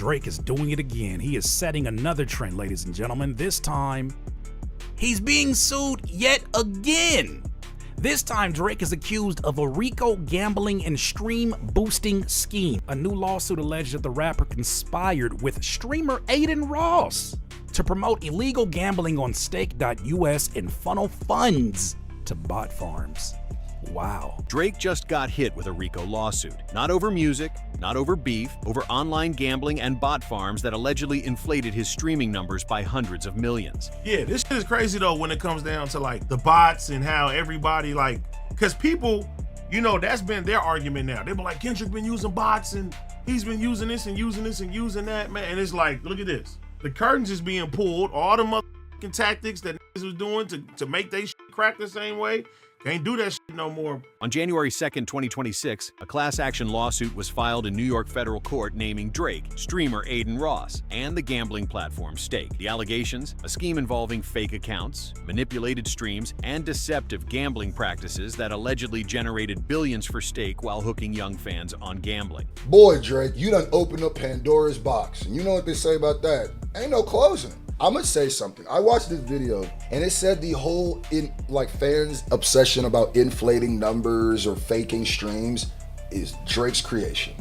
Drake is doing it again. He is setting another trend, ladies and gentlemen. This time, he's being sued yet again. This time, Drake is accused of a RICO gambling and stream boosting scheme. A new lawsuit alleges that the rapper conspired with streamer Adin Ross to promote illegal gambling on stake.us and funnel funds to bot farms. Wow. Drake just got hit with a RICO lawsuit. Not over music, not over beef, over online gambling and bot farms that allegedly inflated his streaming numbers by hundreds of millions. Yeah, this shit is crazy though when it comes down to like the bots and how everybody like, cause people, you know, that's been their argument now. They've been like, Kendrick been using bots and he's been using this and using this and using that, man. And it's like, look at this. The curtains is being pulled. All the motherfucking tactics that was doing to make they shit crack the same way. Can't do that shit no more. On January 2nd, 2026, a class action lawsuit was filed in New York federal court naming Drake, streamer Adin Ross, and the gambling platform Stake. The allegations, a scheme involving fake accounts, manipulated streams, and deceptive gambling practices that allegedly generated billions for Stake while hooking young fans on gambling. Boy, Drake, you done opened up Pandora's box, and you know what they say about that. Ain't no closing. I'm gonna say something. I watched this video and it said the whole fans' obsession about inflating numbers or faking streams is Drake's creation.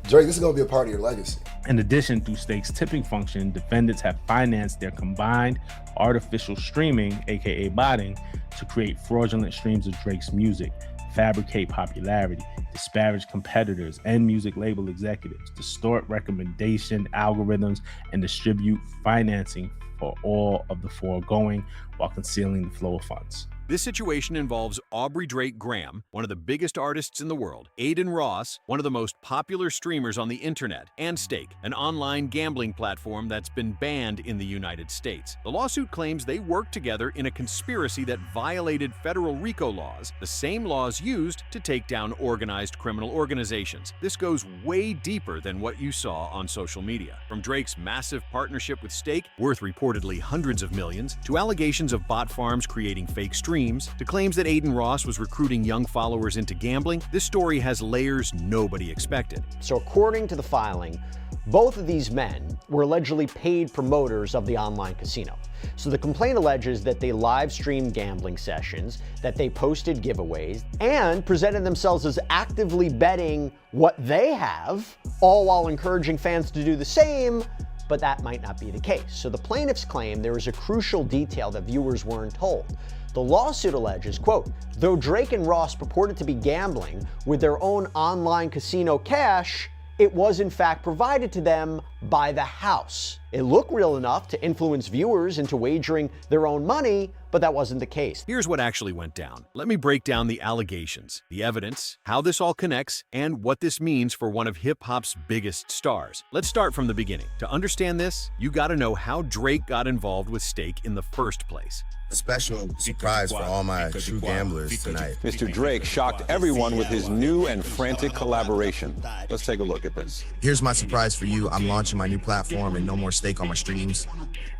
Drake, this is gonna be a part of your legacy. In addition, through Stake's tipping function, defendants have financed their combined artificial streaming, aka botting, to create fraudulent streams of Drake's music, fabricate popularity, disparage competitors and music label executives, distort recommendation algorithms, and distribute financing for all of the foregoing while concealing the flow of funds. This situation involves Aubrey Drake Graham, one of the biggest artists in the world, Adin Ross, one of the most popular streamers on the internet, and Stake, an online gambling platform that's been banned in the United States. The lawsuit claims they worked together in a conspiracy that violated federal RICO laws, the same laws used to take down organized criminal organizations. This goes way deeper than what you saw on social media. From Drake's massive partnership with Stake, worth reportedly hundreds of millions, to allegations of bot farms creating fake streams, to claims that Adin Ross was recruiting young followers into gambling, this story has layers nobody expected. So according to the filing, both of these men were allegedly paid promoters of the online casino. So the complaint alleges that they live streamed gambling sessions, that they posted giveaways, and presented themselves as actively betting what they have, all while encouraging fans to do the same, but that might not be the case. So the plaintiffs claim there is a crucial detail that viewers weren't told. The lawsuit alleges, quote, though Drake and Ross purported to be gambling with their own online casino cash, it was in fact provided to them by the house. It looked real enough to influence viewers into wagering their own money, but that wasn't the case. Here's what actually went down. Let me break down the allegations, the evidence, how this all connects, and what this means for one of hip-hop's biggest stars. Let's start from the beginning. To understand this, you gotta know how Drake got involved with Stake in the first place. A special surprise for all my true gamblers tonight. Mr. Drake shocked everyone with his new and frantic collaboration. Let's take a look at this. Here's my surprise for you. I'm launching my new platform and no more Stake on my streams.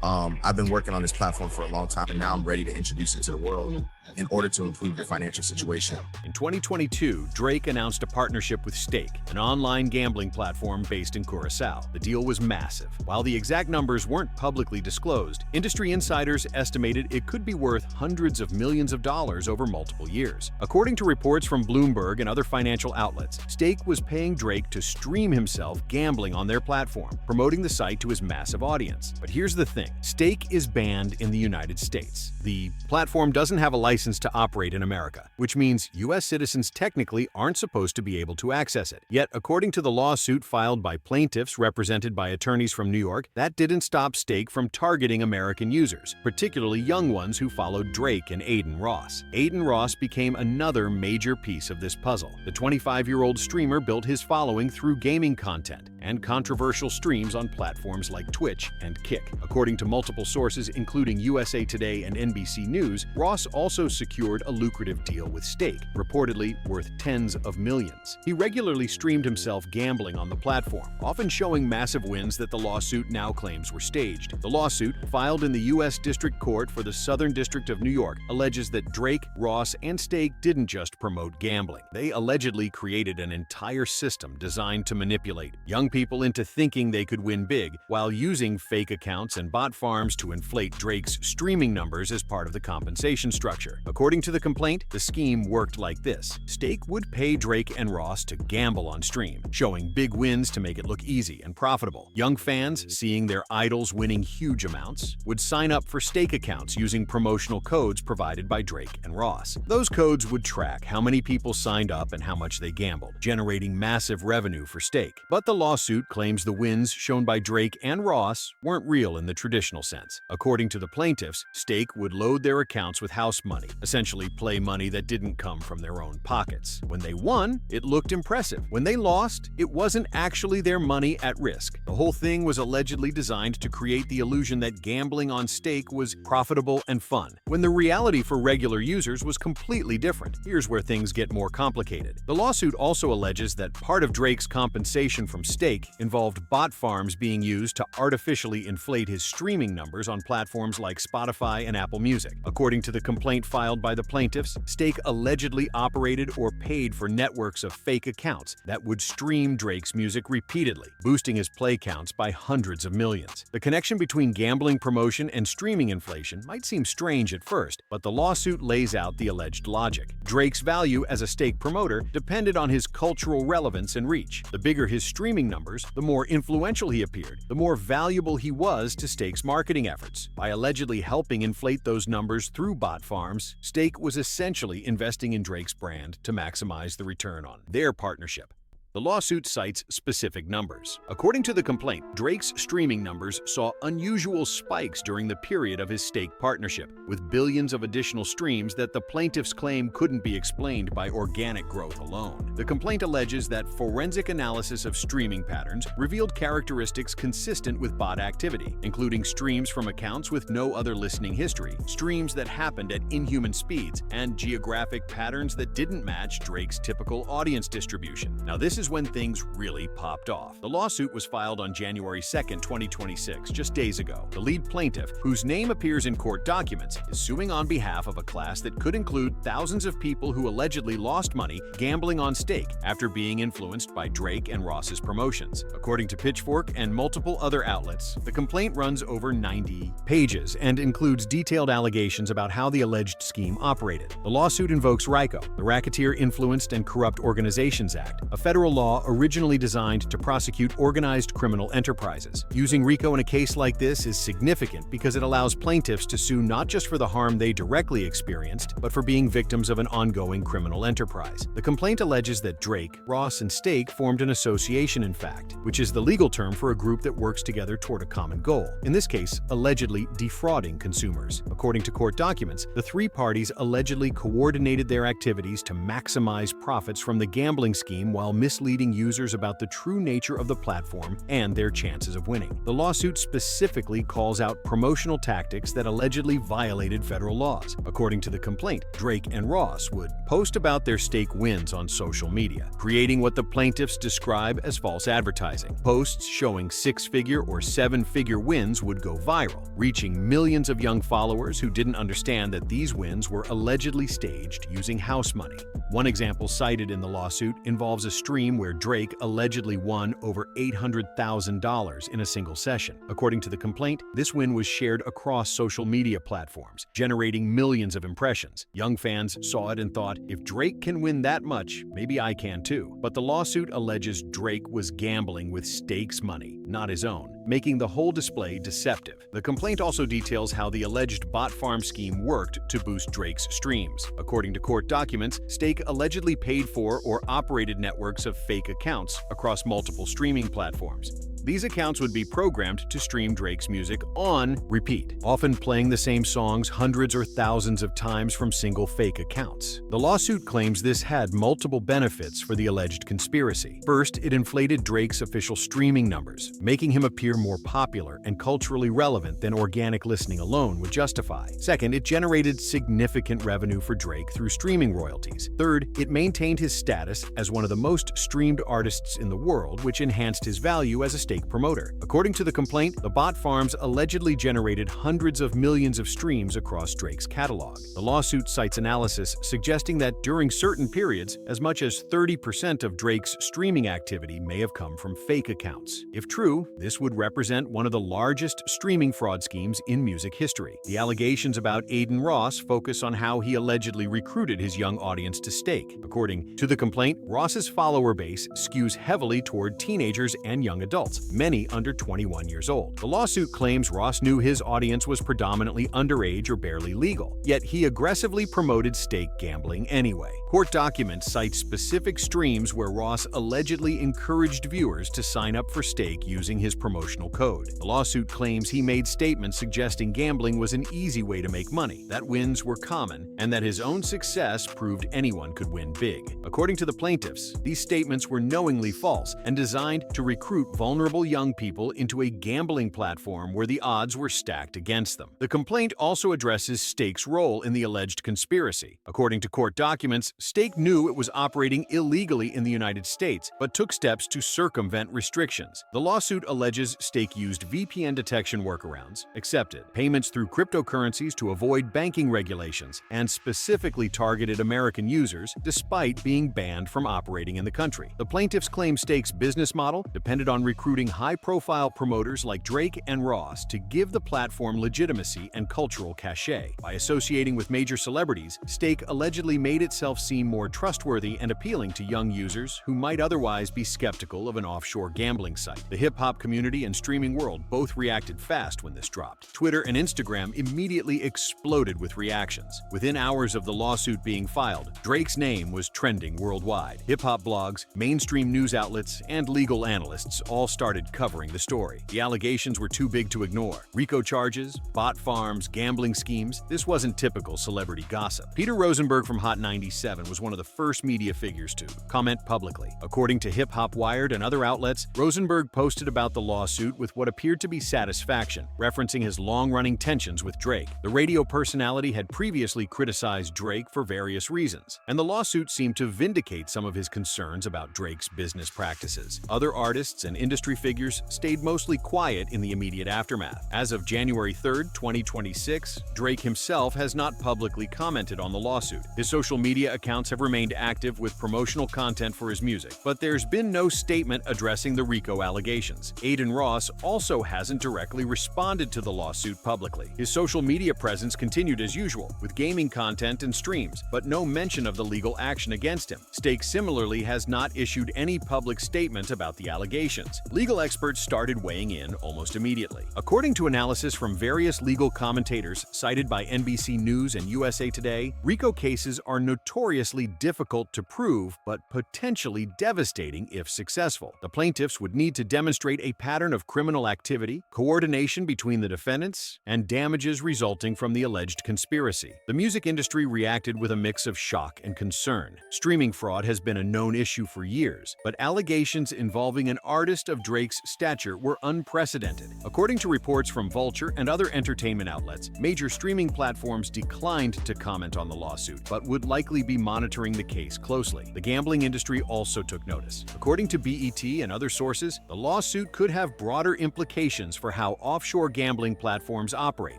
I've been working on this platform for a long time, and now I'm ready to introduce it to the world in order to improve your financial situation. In 2022, Drake announced a partnership with Stake, an online gambling platform based in Curacao. The deal was massive. While the exact numbers weren't publicly disclosed, industry insiders estimated it could be worth hundreds of millions of dollars over multiple years. According to reports from Bloomberg and other financial outlets, Stake was paying Drake to stream himself gambling on their platform, promoting the site to his massive audience. But here's the thing. Stake is banned in the United States. The platform doesn't have a license to operate in America, which means U.S. citizens technically aren't supposed to be able to access it. Yet, according to the lawsuit filed by plaintiffs represented by attorneys from New York, that didn't stop Stake from targeting American users, particularly young ones who followed Drake and Adin Ross. Adin Ross became another major piece of this puzzle. The 25-year-old streamer built his following through gaming content and controversial streams on platforms like Twitch and Kick. According to multiple sources, including USA Today and NBC News, Ross also secured a lucrative deal with Stake, reportedly worth tens of millions. He regularly streamed himself gambling on the platform, often showing massive wins that the lawsuit now claims were staged. The lawsuit, filed in the U.S. District Court for the Southern District of New York, alleges that Drake, Ross, and Stake didn't just promote gambling. They allegedly created an entire system designed to manipulate young people into thinking they could win big while using fake accounts and bot farms to inflate Drake's streaming numbers as part of the compensation structure. According to the complaint, the scheme worked like this. Stake would pay Drake and Ross to gamble on stream, showing big wins to make it look easy and profitable. Young fans, seeing their idols winning huge amounts, would sign up for Stake accounts using promotional codes provided by Drake and Ross. Those codes would track how many people signed up and how much they gambled, generating massive revenue for Stake. But the lawsuit claims the wins shown by Drake and Ross weren't real in the traditional sense. According to the plaintiffs, Stake would load their accounts with house money, essentially play money that didn't come from their own pockets. When they won, it looked impressive. When they lost, it wasn't actually their money at risk. The whole thing was allegedly designed to create the illusion that gambling on Stake was profitable and fun, when the reality for regular users was completely different. Here's where things get more complicated. The lawsuit also alleges that part of Drake's compensation from Stake involved bot farms being used to artificially inflate his streaming numbers on platforms like Spotify and Apple Music. According to the complaint filed by the plaintiffs, Stake allegedly operated or paid for networks of fake accounts that would stream Drake's music repeatedly, boosting his play counts by hundreds of millions. The connection between gambling promotion and streaming inflation might seem strange at first, but the lawsuit lays out the alleged logic. Drake's value as a Stake promoter depended on his cultural relevance and reach. The bigger his streaming numbers, the more influential he appeared, the more valuable he was to Stake's marketing efforts. By allegedly helping inflate those numbers through bot farms, Stake was essentially investing in Drake's brand to maximize the return on their partnership. The lawsuit cites specific numbers. According to the complaint, Drake's streaming numbers saw unusual spikes during the period of his Stake partnership, with billions of additional streams that the plaintiffs claim couldn't be explained by organic growth alone. The complaint alleges that forensic analysis of streaming patterns revealed characteristics consistent with bot activity, including streams from accounts with no other listening history, streams that happened at inhuman speeds, and geographic patterns that didn't match Drake's typical audience distribution. Now, this is when things really popped off. The lawsuit was filed on January 2, 2026, just days ago. The lead plaintiff, whose name appears in court documents, is suing on behalf of a class that could include thousands of people who allegedly lost money gambling on Stake after being influenced by Drake and Ross's promotions. According to Pitchfork and multiple other outlets, the complaint runs over 90 pages and includes detailed allegations about how the alleged scheme operated. The lawsuit invokes RICO, the Racketeer Influenced and Corrupt Organizations Act, a federal law originally designed to prosecute organized criminal enterprises. Using RICO in a case like this is significant because it allows plaintiffs to sue not just for the harm they directly experienced, but for being victims of an ongoing criminal enterprise. The complaint alleges that Drake, Ross, and Stake formed an association, in fact, which is the legal term for a group that works together toward a common goal, in this case, allegedly defrauding consumers. According to court documents, the three parties allegedly coordinated their activities to maximize profits from the gambling scheme while misleading users about the true nature of the platform and their chances of winning. The lawsuit specifically calls out promotional tactics that allegedly violated federal laws. According to the complaint, Drake and Ross would post about their Stake wins on social media, creating what the plaintiffs describe as false advertising. Posts showing six-figure or seven-figure wins would go viral, reaching millions of young followers who didn't understand that these wins were allegedly staged using house money. One example cited in the lawsuit involves a stream where Drake allegedly won over $800,000 in a single session. According to the complaint, this win was shared across social media platforms, generating millions of impressions. Young fans saw it and thought, if Drake can win that much, maybe I can too. But the lawsuit alleges Drake was gambling with Stake's money, not his own, making the whole display deceptive. The complaint also details how the alleged bot farm scheme worked to boost Drake's streams. According to court documents, Stake allegedly paid for or operated networks of fake accounts across multiple streaming platforms. These accounts would be programmed to stream Drake's music on repeat, often playing the same songs hundreds or thousands of times from single fake accounts. The lawsuit claims this had multiple benefits for the alleged conspiracy. First, it inflated Drake's official streaming numbers, making him appear more popular and culturally relevant than organic listening alone would justify. Second, it generated significant revenue for Drake through streaming royalties. Third, it maintained his status as one of the most streamed artists in the world, which enhanced his value as a stake promoter. According to the complaint, the bot farms allegedly generated hundreds of millions of streams across Drake's catalog. The lawsuit cites analysis suggesting that during certain periods, as much as 30% of Drake's streaming activity may have come from fake accounts. If true, this would represent one of the largest streaming fraud schemes in music history. The allegations about Adin Ross focus on how he allegedly recruited his young audience to stake. According to the complaint, Ross's follower base skews heavily toward teenagers and young adults, many under 21 years old. The lawsuit claims Ross knew his audience was predominantly underage or barely legal, yet he aggressively promoted stake gambling anyway. Court documents cite specific streams where Ross allegedly encouraged viewers to sign up for stake using his promotional code. The lawsuit claims he made statements suggesting gambling was an easy way to make money, that wins were common, and that his own success proved anyone could win big. According to the plaintiffs, these statements were knowingly false and designed to recruit vulnerable young people into a gambling platform where the odds were stacked against them. The complaint also addresses Stake's role in the alleged conspiracy. According to court documents, Stake knew it was operating illegally in the United States, but took steps to circumvent restrictions. The lawsuit alleges Stake used VPN detection workarounds, accepted payments through cryptocurrencies to avoid banking regulations, and specifically targeted American users despite being banned from operating in the country. The plaintiffs claim Stake's business model depended on recruiting high-profile promoters like Drake and Ross to give the platform legitimacy and cultural cachet. By associating with major celebrities, Stake allegedly made itself seem more trustworthy and appealing to young users who might otherwise be skeptical of an offshore gambling site. The hip-hop community and streaming world both reacted fast when this dropped. Twitter and Instagram immediately exploded with reactions. Within hours of the lawsuit being filed, Drake's name was trending worldwide. Hip-hop blogs, mainstream news outlets, and legal analysts all started covering the story. The allegations were too big to ignore. RICO charges, bot farms, gambling schemes. This wasn't typical celebrity gossip. Peter Rosenberg from Hot 97 was one of the first media figures to comment publicly. According to Hip Hop Wired and other outlets, Rosenberg posted about the lawsuit with what appeared to be satisfaction, referencing his long-running tensions with Drake. The radio personality had previously criticized Drake for various reasons, and the lawsuit seemed to vindicate some of his concerns about Drake's business practices. Other artists and industry figures stayed mostly quiet in the immediate aftermath. As of January 3, 2026, Drake himself has not publicly commented on the lawsuit. His social media accounts have remained active with promotional content for his music, but there's been no statement addressing the RICO allegations. Adin Ross also hasn't directly responded to the lawsuit publicly. His social media presence continued as usual, with gaming content and streams, but no mention of the legal action against him. Stake similarly has not issued any public statement about the allegations. Legal experts started weighing in almost immediately. According to analysis from various legal commentators cited by NBC News and USA Today, RICO cases are notoriously difficult to prove, but potentially devastating if successful. The plaintiffs would need to demonstrate a pattern of criminal activity, coordination between the defendants, and damages resulting from the alleged conspiracy. The music industry reacted with a mix of shock and concern. Streaming fraud has been a known issue for years, but allegations involving an artist of Drake's stature were unprecedented. According to reports from Vulture and other entertainment outlets, major streaming platforms declined to comment on the lawsuit, but would likely be monitoring the case closely. The gambling industry also took notice. According to BET and other sources, the lawsuit could have broader implications for how offshore gambling platforms operate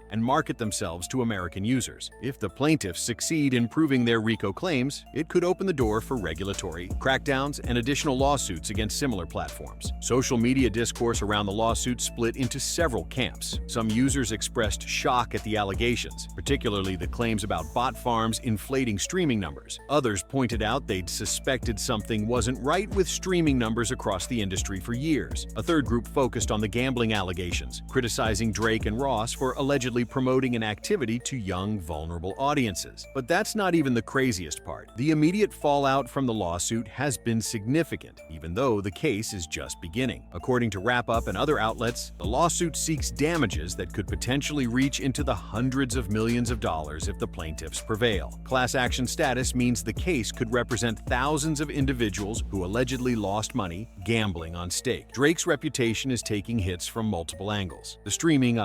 and market themselves to American users. If the plaintiffs succeed in proving their RICO claims, it could open the door for regulatory crackdowns and additional lawsuits against similar platforms. Social media discourse around the lawsuit split into several camps. Some users expressed shock at the allegations, particularly the claims about bot farms inflating streaming numbers. users. Others pointed out they'd suspected something wasn't right with streaming numbers across the industry for years. A third group focused on the gambling allegations, criticizing Drake and Ross for allegedly promoting an activity to young, vulnerable audiences. But that's not even the craziest part. The immediate fallout from the lawsuit has been significant, even though the case is just beginning. According to Wrap Up and other outlets, the lawsuit seeks damages that could potentially reach into the hundreds of millions of dollars if the plaintiffs prevail. Class action status means the case could represent thousands of individuals who allegedly lost money gambling on stake. Drake's reputation is taking hits from multiple angles. The streaming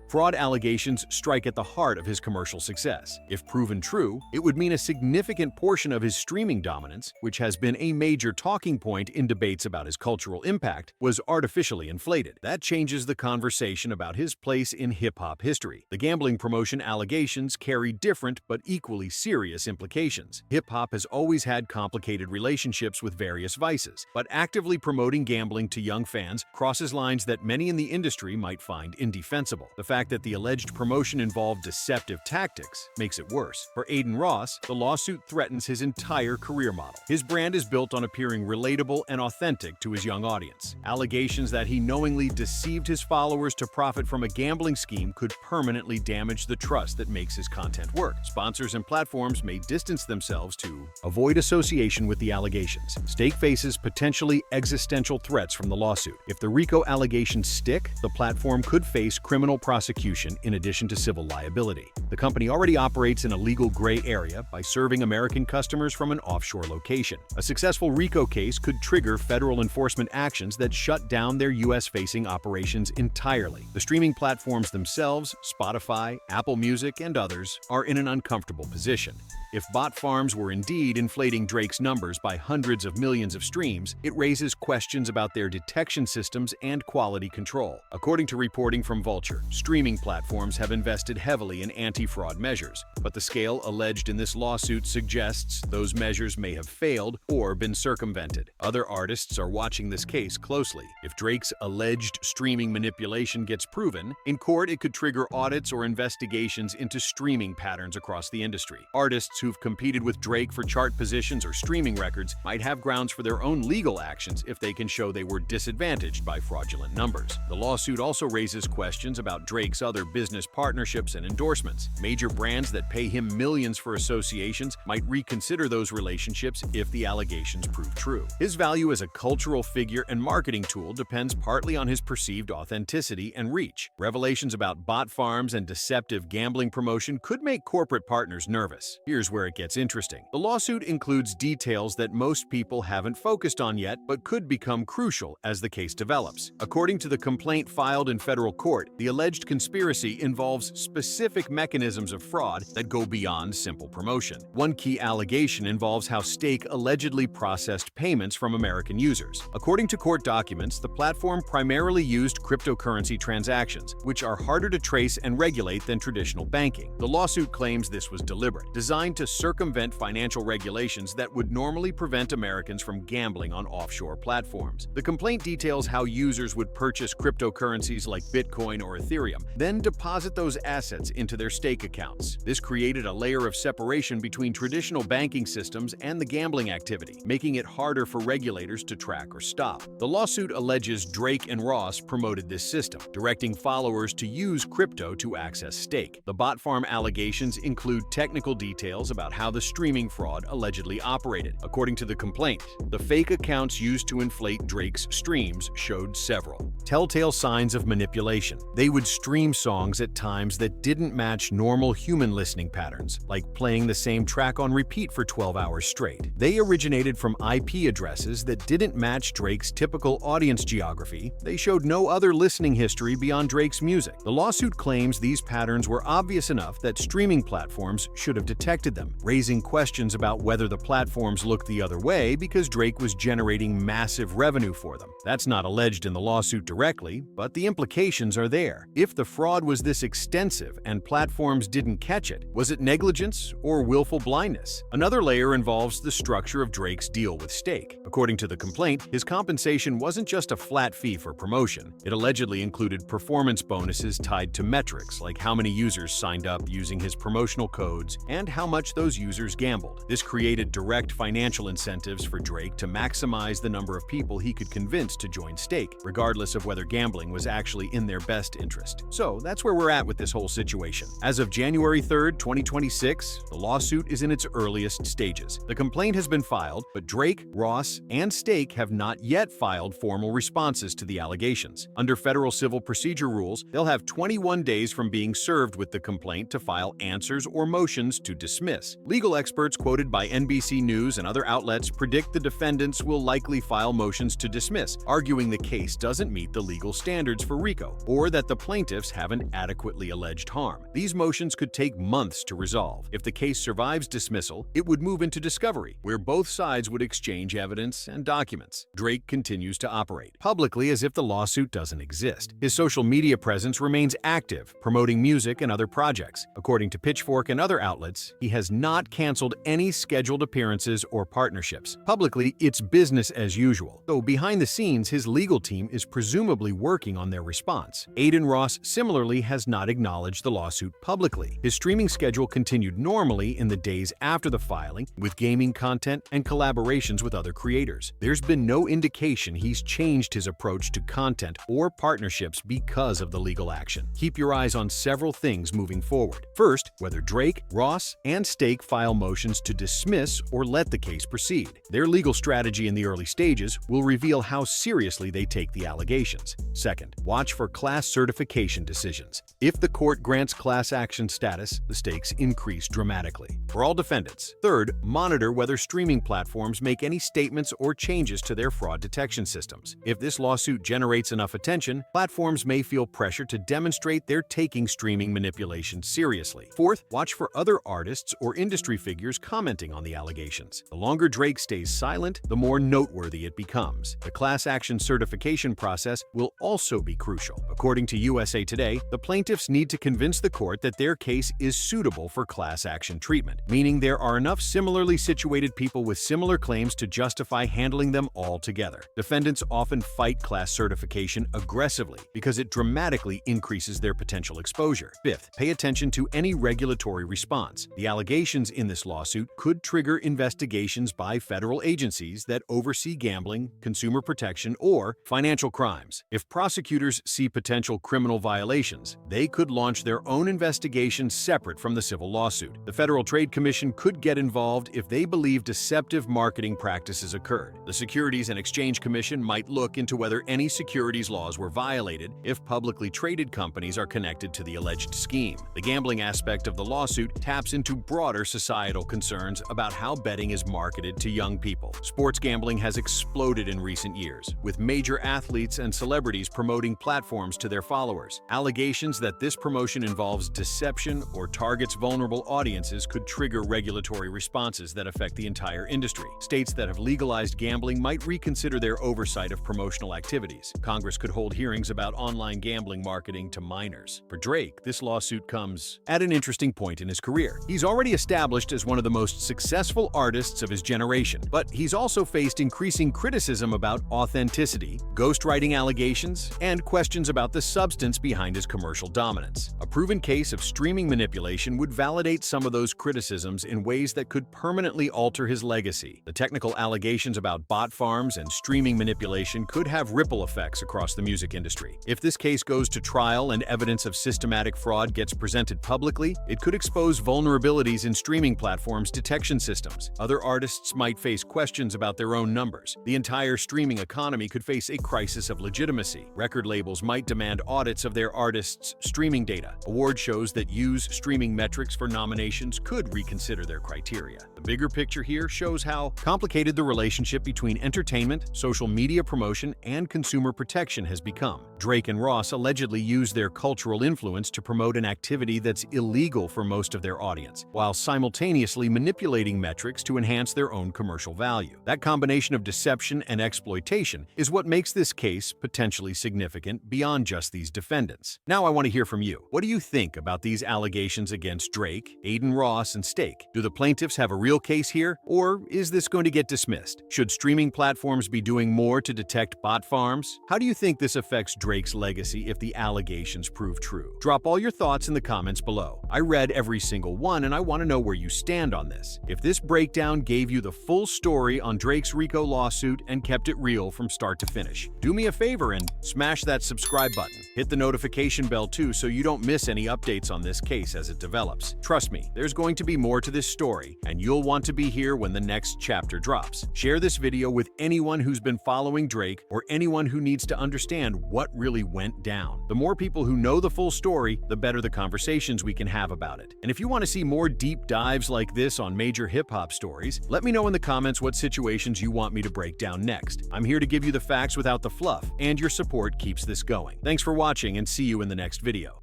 fraud allegations strike at the heart of his commercial success. If proven true, it would mean a significant portion of his streaming dominance, which has been a major talking point in debates about his cultural impact, was artificially inflated. That changes the conversation about his place in hip-hop history. The gambling promotion allegations carry different but equally serious implications. Hip-hop has always had complicated relationships with various vices, but actively promoting gambling to young fans crosses lines that many in the industry might find indefensible. The fact that the alleged promotion involved deceptive tactics makes it worse. For Adin Ross, the lawsuit threatens his entire career model. His brand is built on appearing relatable and authentic to his young audience. Allegations that he knowingly deceived his followers to profit from a gambling scheme could permanently damage the trust that makes his content work. Sponsors and platforms may distance themselves to avoid association with the allegations. Stake faces potentially existential threats from the lawsuit. If the RICO allegations stick, the platform could face criminal prosecution in addition to civil liability. The company already operates in a legal gray area by serving American customers from an offshore location. A successful RICO case could trigger federal enforcement actions that shut down their U.S.-facing operations entirely. The streaming platforms themselves, Spotify, Apple Music, and others, are in an uncomfortable position. If bot farms were indeed inflating Drake's numbers by hundreds of millions of streams, it raises questions about their detection systems and quality control. According to reporting from Vulture, streaming platforms have invested heavily in anti-fraud measures, but the scale alleged in this lawsuit suggests those measures may have failed or been circumvented. Other artists are watching this case closely. If Drake's alleged streaming manipulation gets proven, in court it could trigger audits or investigations into streaming patterns across the industry. Artists who've competed with Drake for chart positions or streaming records might have grounds for their own legal actions if they can show they were disadvantaged by fraudulent numbers. The lawsuit also raises questions about Drake's other business partnerships and endorsements. Major brands that pay him millions for associations might reconsider those relationships if the allegations prove true. His value as a cultural figure and marketing tool depends partly on his perceived authenticity and reach. Revelations about bot farms and deceptive gambling promotion could make corporate partners nervous. Here's where it gets interesting. The lawsuit includes details that most people haven't focused on yet, but could become crucial as the case develops. According to the complaint filed in federal court, the alleged conspiracy involves specific mechanisms of fraud that go beyond simple promotion. One key allegation involves how Stake allegedly processed payments from American users. According to court documents, the platform primarily used cryptocurrency transactions, which are harder to trace and regulate than traditional banking. The lawsuit claims this was deliberate, designed to circumvent financial regulations that would normally prevent Americans from gambling on offshore platforms. The complaint details how users would purchase cryptocurrencies like Bitcoin or Ethereum, then deposit those assets into their stake accounts. This created a layer of separation between traditional banking systems and the gambling activity, making it harder for regulators to track or stop. The lawsuit alleges Drake and Ross promoted this system, directing followers to use crypto to access stake. The bot farm allegations include technical details about how the streaming fraud allegedly operated. According to the complaint, the fake accounts used to inflate Drake's streams showed several telltale signs of manipulation. They would stream songs at times that didn't match normal human listening patterns, like playing the same track on repeat for 12 hours straight. They originated from IP addresses that didn't match Drake's typical audience geography. They showed no other listening history beyond Drake's music. The lawsuit claims these patterns were obvious enough that streaming platforms should have detected them, raising questions about whether the platforms looked the other way because Drake was generating massive revenue for them. That's not alleged in the lawsuit directly, but the implications are there. If the fraud was this extensive and platforms didn't catch it, was it negligence or willful blindness? Another layer involves the structure of Drake's deal with Stake. According to the complaint, his compensation wasn't just a flat fee for promotion. It allegedly included performance bonuses tied to metrics like how many users signed up using his promotional codes and how much those users gambled. This created direct financial incentives for Drake to maximize the number of people he could convince to join Stake, regardless of whether gambling was actually in their best interest. So that's where we're at with this whole situation. As of January 3rd, 2026, the lawsuit is in its earliest stages. The complaint has been filed, but Drake, Ross, and Stake have not yet filed formal responses to the allegations. Under federal civil procedure rules, they'll have 21 days from being served with the complaint to file answers or motions to dismiss. Legal experts quoted by NBC News and other outlets predict the defendants will likely file motions to dismiss, arguing the case doesn't meet the legal standards for RICO, or that the plaintiffs haven't adequately alleged harm. These motions could take months to resolve. If the case survives dismissal, it would move into discovery, where both sides would exchange evidence and documents. Drake continues to operate publicly as if the lawsuit doesn't exist. His social media presence remains active, promoting music and other projects. According to Pitchfork and other outlets, he has not canceled any scheduled appearances or partnerships. Publicly, it's business as usual, though behind the scenes, his legal team is presumably working on their response. Adin Ross similarly has not acknowledged the lawsuit publicly. His streaming schedule continued normally in the days after the filing, with gaming content and collaborations with other creators. There's been no indication he's changed his approach to content or partnerships because of the legal action. Keep your eyes on several things moving forward. First, whether Drake, Ross, and Stake file motions to dismiss or let the case proceed. Their legal strategy in the early stages will reveal how seriously they take the allegations. Second, watch for class certification decisions. If the court grants class action status, the stakes increase dramatically for all defendants. Third, monitor whether streaming platforms make any statements or changes to their fraud detection systems. If this lawsuit generates enough attention, platforms may feel pressure to demonstrate they're taking streaming manipulation seriously. Fourth, watch for other artists or industry figures commenting on the allegations. The longer Drake stays silent, the more noteworthy it becomes. The class action certification process will also be crucial. According to USA Today, the plaintiffs need to convince the court that their case is suitable for class action treatment, meaning there are enough similarly situated people with similar claims to justify handling them all together. Defendants often fight class certification aggressively because it dramatically increases their potential exposure. Fifth, pay attention to any regulatory response. The allegations in this lawsuit could trigger investigations by federal agencies that oversee gambling, consumer protection, or financial crimes. If prosecutors see potential criminal violations, they could launch their own investigation separate from the civil lawsuit. The Federal Trade Commission could get involved if they believe deceptive marketing practices occurred. The Securities and Exchange Commission might look into whether any securities laws were violated if publicly traded companies are connected to the alleged scheme. The gambling aspect of the lawsuit taps into broader societal concerns about how betting is marketed to young people. Sports gambling has exploded in recent years, with major athletes and celebrities promoting platforms to their followers. Allegations that this promotion involves deception or targets vulnerable audiences could trigger regulatory responses that affect the entire industry. States that have legalized gambling might reconsider their oversight of promotional activities. Congress could hold hearings about online gambling marketing to minors. For Drake, this lawsuit comes at an interesting point in his career. He's already established as one of the most successful artists of his generation, but he's also faced increasing criticism about authenticity, ghostwriting allegations, and questions about the substance behind his commercial dominance. A proven case of streaming manipulation would validate some of those criticisms in ways that could permanently alter his legacy. The technical allegations about bot farms and streaming manipulation could have ripple effects across the music industry. If this case goes to trial and evidence of systematic fraud gets presented publicly, it could expose vulnerabilities in streaming platforms' detection systems. Other artists might face questions about their own numbers. The entire streaming economy could face a crisis of legitimacy. Record labels might demand audits of their artists' streaming data. Award shows that use streaming metrics for nominations could reconsider their criteria. The bigger picture here shows how complicated the relationship between entertainment, social media promotion, and consumer protection has become. Drake and Ross allegedly use their cultural influence to promote an activity that's illegal for most of their audience, while simultaneously manipulating metrics to enhance their own commercial value. That combination of deception and exploitation is what makes this case potentially significant beyond just these defendants. Now I want to hear from you. What do you think about these allegations against Drake, Adin Ross, and Stake? Do the plaintiffs have a real case here, or is this going to get dismissed? Should streaming platforms be doing more to detect bot farms? How do you think this affects Drake's legacy if the allegations prove true? Drop all your thoughts in the comments below. I read every single one, and I want to know where you stand. stand on this. If this breakdown gave you the full story on Drake's RICO lawsuit and kept it real from start to finish, do me a favor and smash that subscribe button. Hit the notification bell too so you don't miss any updates on this case as it develops. Trust me, there's going to be more to this story, and you'll want to be here when the next chapter drops. Share this video with anyone who's been following Drake or anyone who needs to understand what really went down. The more people who know the full story, the better the conversations we can have about it. And if you want to see more deep dives like this on major hip-hop stories, let me know in the comments what situations you want me to break down next. I'm here to give you the facts without the fluff, and your support keeps this going. Thanks for watching, and see you in the next video.